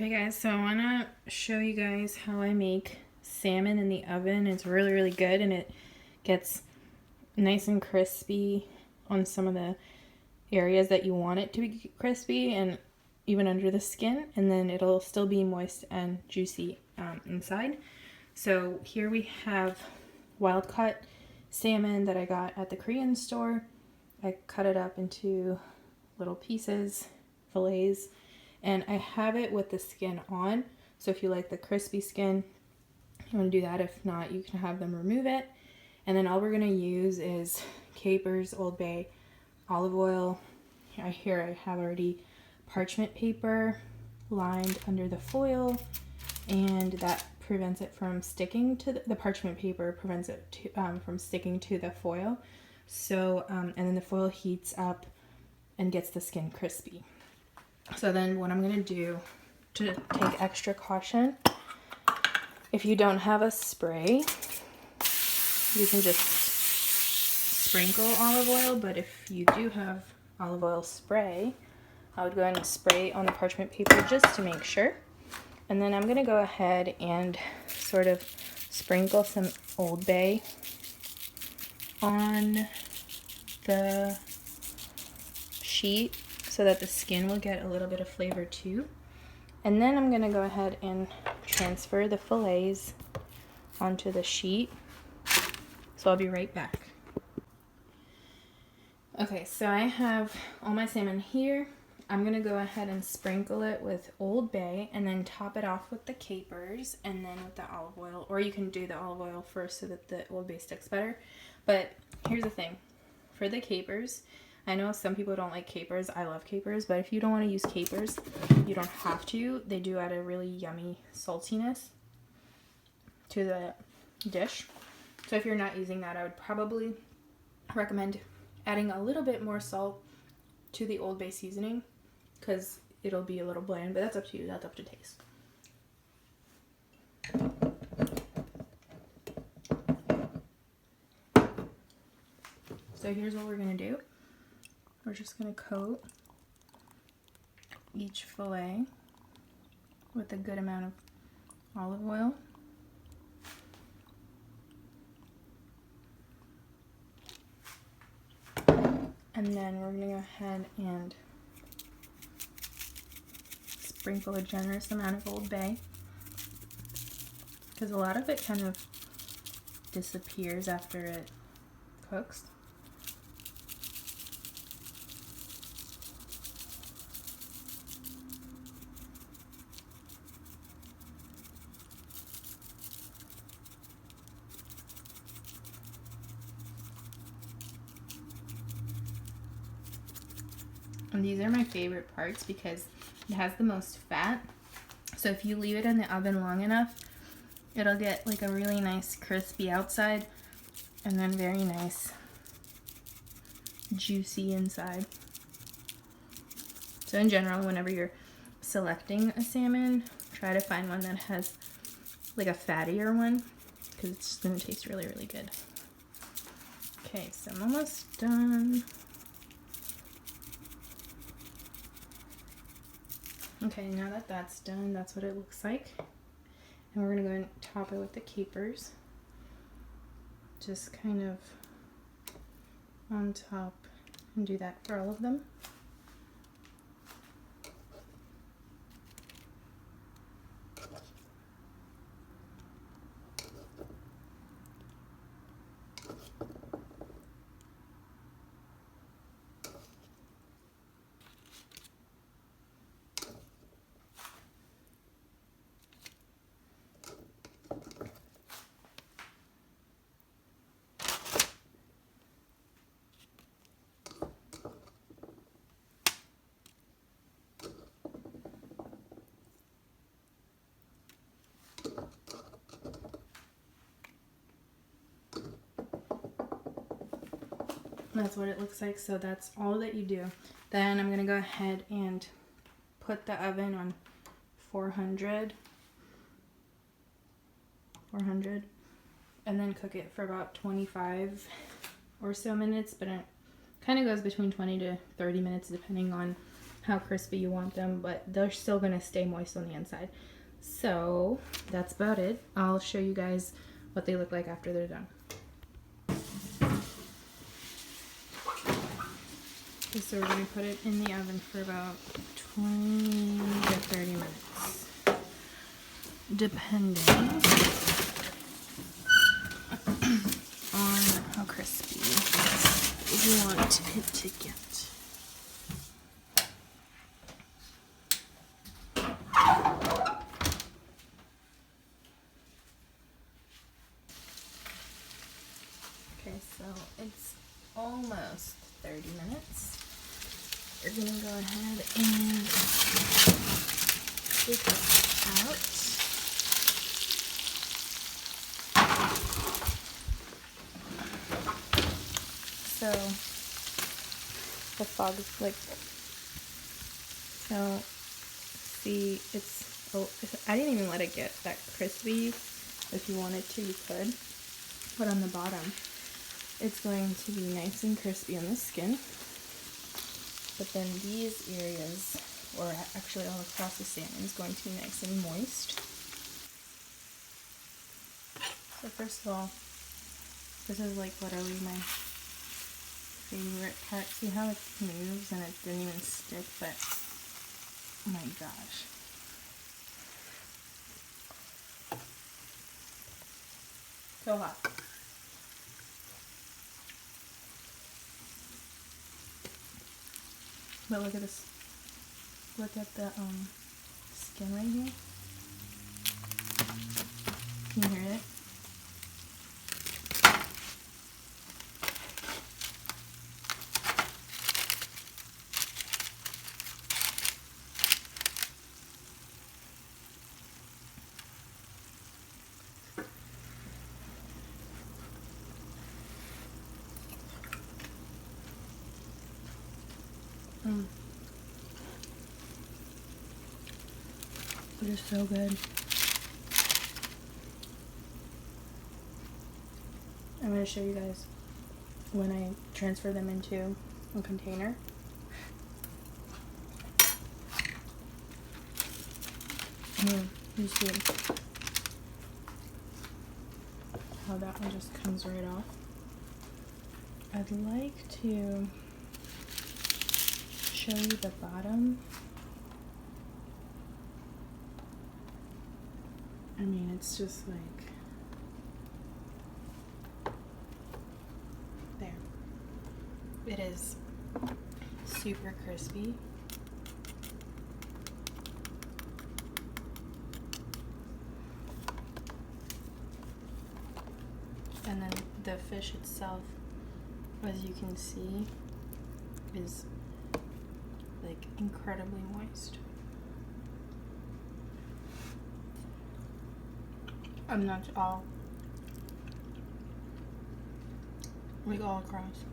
Okay guys, so I want to show you guys how I make salmon in the oven. It's really, really good and it gets nice and crispy on some of the areas that you want it to be crispy and even under the skin, and then it'll still be moist and juicy inside. So here we have wild caught salmon that I got at the Korean store. I cut it up into little pieces, fillets, and I have it with the skin on. So if you like the crispy skin, you want to do that. If not, you can have them remove it. And then all we're going to use is capers, Old Bay, olive oil. Here I have already parchment paper lined under the foil, and that prevents it from sticking to the parchment paper prevents it from sticking to the foil. So and then the foil heats up and gets the skin crispy. So then what I'm going to do to take extra caution, if you don't have a spray, you can just sprinkle olive oil, but if you do have olive oil spray, I would go ahead and spray on the parchment paper just to make sure. And then I'm going to go ahead and sort of sprinkle some Old Bay on the sheet so that the skin will get a little bit of flavor too. And then I'm going to go ahead and transfer the fillets onto the sheet. So I'll be right back. Okay, so I have all my salmon here. I'm going to go ahead and sprinkle it with Old Bay and then top it off with the capers and then with the olive oil. Or you can do the olive oil first so that the Old Bay sticks better. But here's the thing. For the capers, I know some people don't like capers. I love capers, but if you don't want to use capers, you don't have to. They do add a really yummy saltiness to the dish. So if you're not using that, I would probably recommend adding a little bit more salt to the Old Bay seasoning because it'll be a little bland, but that's up to you. That's up to taste. So here's what we're going to do. We're just going to coat each fillet with a good amount of olive oil. And then we're going to go ahead and sprinkle a generous amount of Old Bay, because a lot of it kind of disappears after it cooks. And these are my favorite parts because it has the most fat. So if you leave it in the oven long enough, it'll get like a really nice crispy outside and then very nice juicy inside. So in general, whenever you're selecting a salmon, try to find one that has like a fattier one because it's just going to taste really, really good. Okay, so I'm almost done. Okay, now that that's done, that's what it looks like. And we're going to go and top it with the capers. Just kind of on top and do that for all of them. That's what it looks like. So that's all that you do. Then I'm going to go ahead and put the oven on 400 and then cook it for about 25 or so minutes, but it kind of goes between 20 to 30 minutes depending on how crispy you want them, but they're still gonna stay moist on the inside. So that's about it. I'll show you guys what they look like after they're done. Okay, so we're gonna put it in the oven for about 20 to 30 minutes, depending on how crispy you want it to get. Okay, so it's almost 30 minutes. We're gonna go ahead and take it out. So the fog is like, so see, I didn't even let it get that crispy. If you wanted to, you could. But on the bottom, it's going to be nice and crispy on the skin. But then these areas, or actually all across the salmon, is going to be nice and moist. So first of all, this is like literally my favorite part. See how it moves and it didn't even stick, but oh my gosh. So hot. But look at this. Look at the skin right here. Can you hear it? It is so good. I'm going to show you guys when I transfer them into a container. You see how that one just comes right off. I'd like to show you the bottom. I mean, it's just like, there. It is super crispy. And then the fish itself, as you can see, is like incredibly moist. I'm not all, like all across.